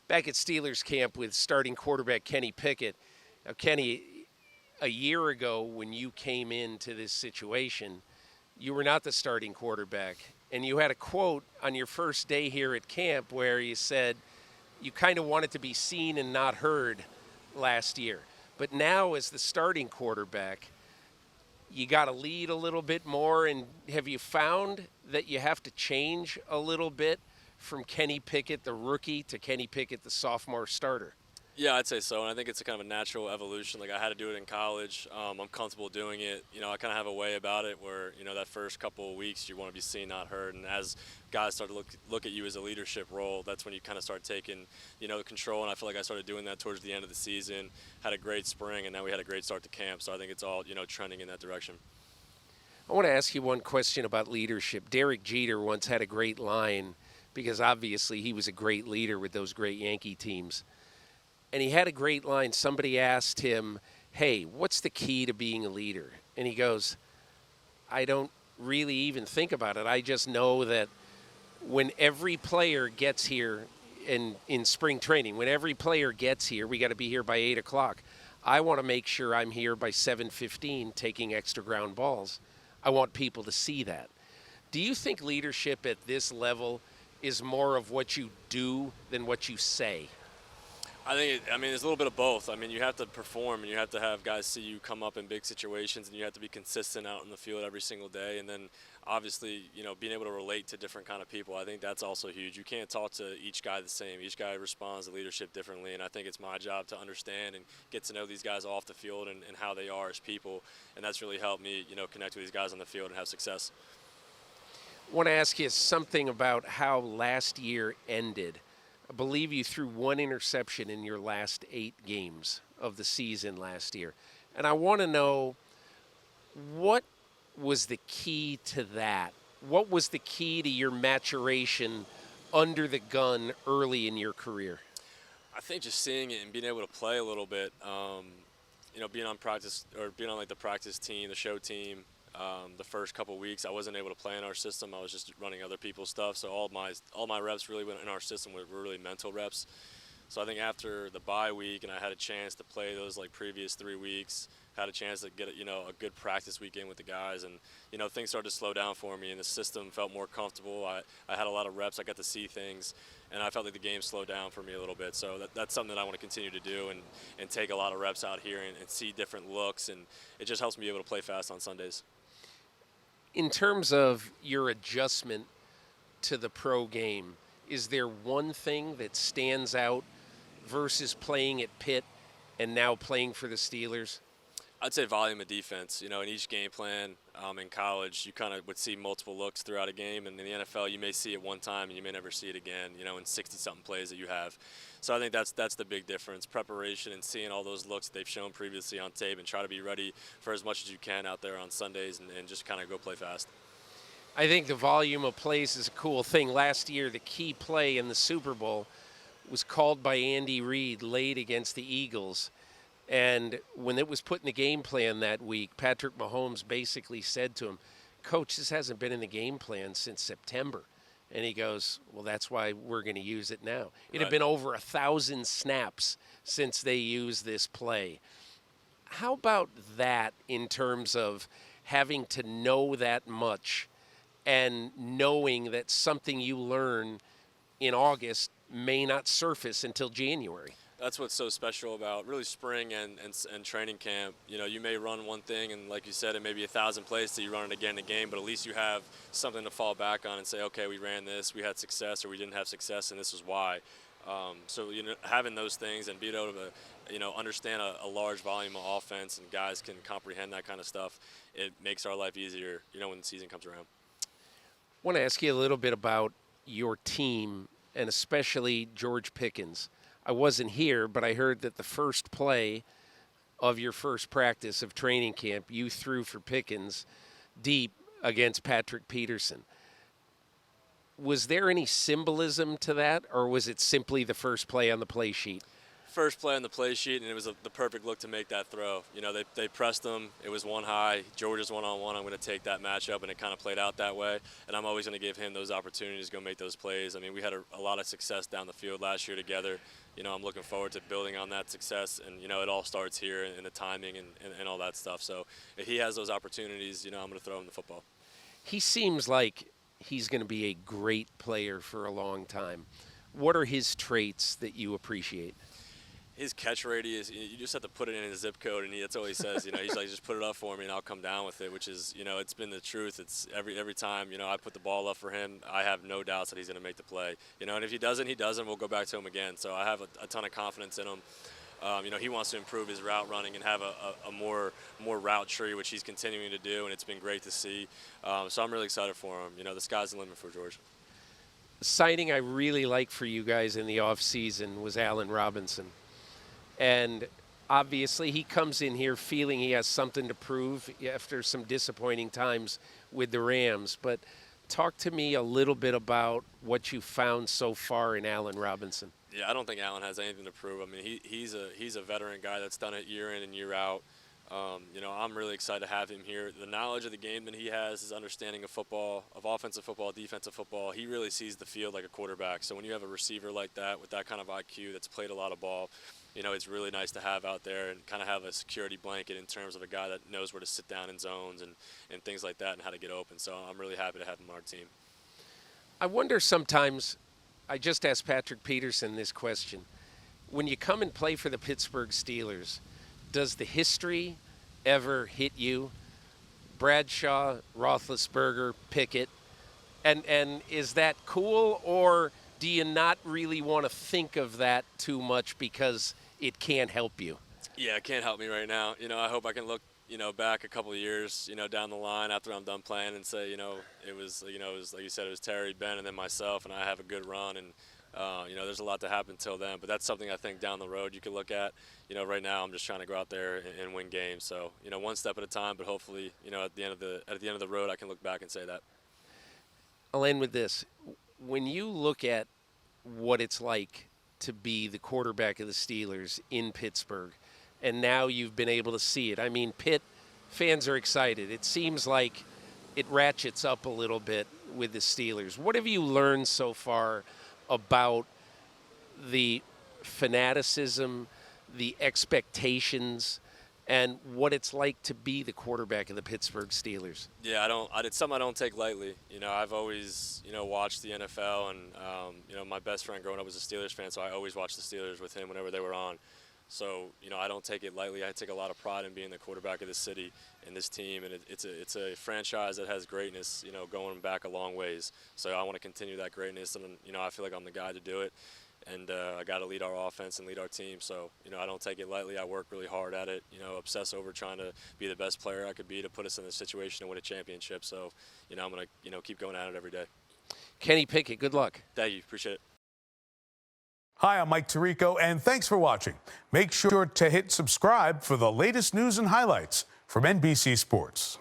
back at Steelers camp with starting quarterback Kenny Pickett. Now, Kenny, a year ago when you came into this situation, you were not the starting quarterback. And you had a quote on your first day here at camp where you said you kind of wanted to be seen and not heard last year. But now, as the starting quarterback, you got to lead a little bit more. And have you found that you have to change a little bit from Kenny Pickett, the rookie, to Kenny Pickett, the sophomore starter? Yeah, I'd say so, and I think it's a kind of a natural evolution. Like, I had to do it in college. I'm comfortable doing it. I kind of have a way about it where, that first couple of weeks you want to be seen, not heard. And as guys start to look at you as a leadership role, that's when you kind of start taking, the control. And I feel like I started doing that towards the end of the season. Had a great spring, and now we had a great start to camp. So I think it's all, trending in that direction. I want to ask you one question about leadership. Derek Jeter once had a great line because obviously he was a great leader with those great Yankee teams. And he had a great line. Somebody asked him, hey, what's the key to being a leader? And he goes, I don't really even think about it. I just know that when every player gets here in spring training, when every player gets here, we got to be here by 8 o'clock. I want to make sure I'm here by 7:15 taking extra ground balls. I want people to see that. Do you think leadership at this level is more of what you do than what you say? It's a little bit of both. You have to perform, and you have to have guys see you come up in big situations, and you have to be consistent out in the field every single day. And then, obviously, being able to relate to different kind of people, I think that's also huge. You can't talk to each guy the same. Each guy responds to leadership differently, and I think it's my job to understand and get to know these guys off the field and how they are as people. And that's really helped me, connect with these guys on the field and have success. I want to ask you something about how last year ended. I believe you threw one interception in your last 8 games of the season last year. And I want to know, what was the key to that? What was the key to your maturation under the gun early in your career? I think just seeing it and being able to play a little bit, being on practice or being on the practice team, the show team, the first couple of weeks, I wasn't able to play in our system. I was just running other people's stuff. So all my reps really went in our system were really mental reps. So I think after the bye week, and I had a chance to play those previous 3 weeks, had a chance to get a good practice weekend with the guys, and things started to slow down for me, and the system felt more comfortable. I had a lot of reps. I got to see things, and I felt like the game slowed down for me a little bit. So that's something that I want to continue to do and take a lot of reps out here and see different looks, and it just helps me be able to play fast on Sundays. In terms of your adjustment to the pro game, is there one thing that stands out versus playing at Pitt and now playing for the Steelers? I'd say volume of defense. In each game plan in college, you kind of would see multiple looks throughout a game. And in the NFL, you may see it one time and you may never see it again, in 60-something plays that you have. So I think that's the big difference, preparation and seeing all those looks that they've shown previously on tape and try to be ready for as much as you can out there on Sundays and just kind of go play fast. I think the volume of plays is a cool thing. Last year, the key play in the Super Bowl was called by Andy Reid late against the Eagles. And when it was put in the game plan that week, Patrick Mahomes basically said to him, Coach, this hasn't been in the game plan since September. And he goes, well, that's why we're going to use it now. It had been over 1,000 snaps since they used this play. How about that in terms of having to know that much and knowing that something you learn in August may not surface until January? That's what's so special about really spring and training camp. You may run one thing, and like you said, it may be 1,000 plays till you run it again in a game, but at least you have something to fall back on and say, okay, we ran this, we had success, or we didn't have success, and this is why. So having those things and being able to understand a large volume of offense and guys can comprehend that kind of stuff, it makes our life easier, when the season comes around. I want to ask you a little bit about your team and especially George Pickens. I wasn't here, but I heard that the first play of your first practice of training camp, you threw for Pickens deep against Patrick Peterson. Was there any symbolism to that, or was it simply the first play on the play sheet? first play on the play sheet, and it was the perfect look to make that throw. You know, they pressed him. It was one high. Georgia's one-on-one. I'm going to take that matchup, and it kind of played out that way. And I'm always going to give him those opportunities to go make those plays. I mean, we had a lot of success down the field last year together. You know, I'm looking forward to building on that success. And, you know, it all starts here in the timing and all that stuff. So if he has those opportunities, you know, I'm going to throw him the football. He seems like he's going to be a great player for a long time. What are his traits that you appreciate? His catch radius, you just have to put it in his zip code, and that's all he says. You know, he's like, just put it up for me, and I'll come down with it, which is, you know, it's been the truth. It's every time, you know, I put the ball up for him, I have no doubts that he's going to make the play. You know, and if he doesn't, he doesn't. We'll go back to him again. So I have a ton of confidence in him. You know, he wants to improve his route running and have a more route tree, which he's continuing to do, and it's been great to see. So I'm really excited for him. You know, the sky's the limit for Georgia. The signing I really like for you guys in the offseason was Allen Robinson. And obviously he comes in here feeling he has something to prove after some disappointing times with the Rams. But talk to me a little bit about what you found so far in Allen Robinson. Yeah, I don't think Allen has anything to prove. I mean, he's a veteran guy that's done it year in and year out. You know, I'm really excited to have him here. The knowledge of the game that he has, his understanding of football, of offensive football, defensive football, he really sees the field like a quarterback. So when you have a receiver like that with that kind of IQ that's played a lot of ball, you know, it's really nice to have out there and kind of have a security blanket in terms of a guy that knows where to sit down in zones and things like that and how to get open. So I'm really happy to have him on our team. I wonder sometimes, I just asked Patrick Peterson this question. When you come and play for the Pittsburgh Steelers, does the history ever hit you? Bradshaw, Roethlisberger, Pickett, and is that cool, or do you not really want to think of that too much because it can't help you? Yeah, it can't help me right now. You know, I hope I can look, you know, back a couple of years, you know, down the line after I'm done playing and say, you know, it was like you said, it was Terry, Ben, and then myself, and I have a good run, and you know, there's a lot to happen till then, but that's something I think down the road you can look at. You know, right now I'm just trying to go out there and win games. So, you know, one step at a time, but hopefully, you know, at the end of the road, I can look back and say that. I'll end with this. When you look at what it's like to be the quarterback of the Steelers in Pittsburgh, and now you've been able to see it. I mean, Pitt fans are excited. It seems like it ratchets up a little bit with the Steelers. What have you learned so far about the fanaticism, the expectations, and what it's like to be the quarterback of the Pittsburgh Steelers? Yeah, it's something I don't take lightly. You know, I've always, you know, watched the NFL, and you know, my best friend growing up was a Steelers fan, so I always watched the Steelers with him whenever they were on. So, you know, I don't take it lightly. I take a lot of pride in being the quarterback of this city and this team, and it's a franchise that has greatness, you know, going back a long ways. So I want to continue that greatness, and, you know, I feel like I'm the guy to do it, and I got to lead our offense and lead our team. So, you know, I don't take it lightly. I work really hard at it, you know, obsess over trying to be the best player I could be to put us in this situation and win a championship. So, you know, I'm going to, you know, keep going at it every day. Kenny Pickett, good luck. Thank you. Appreciate it. Hi, I'm Mike Tirico, and thanks for watching. Make sure to hit subscribe for the latest news and highlights from NBC Sports.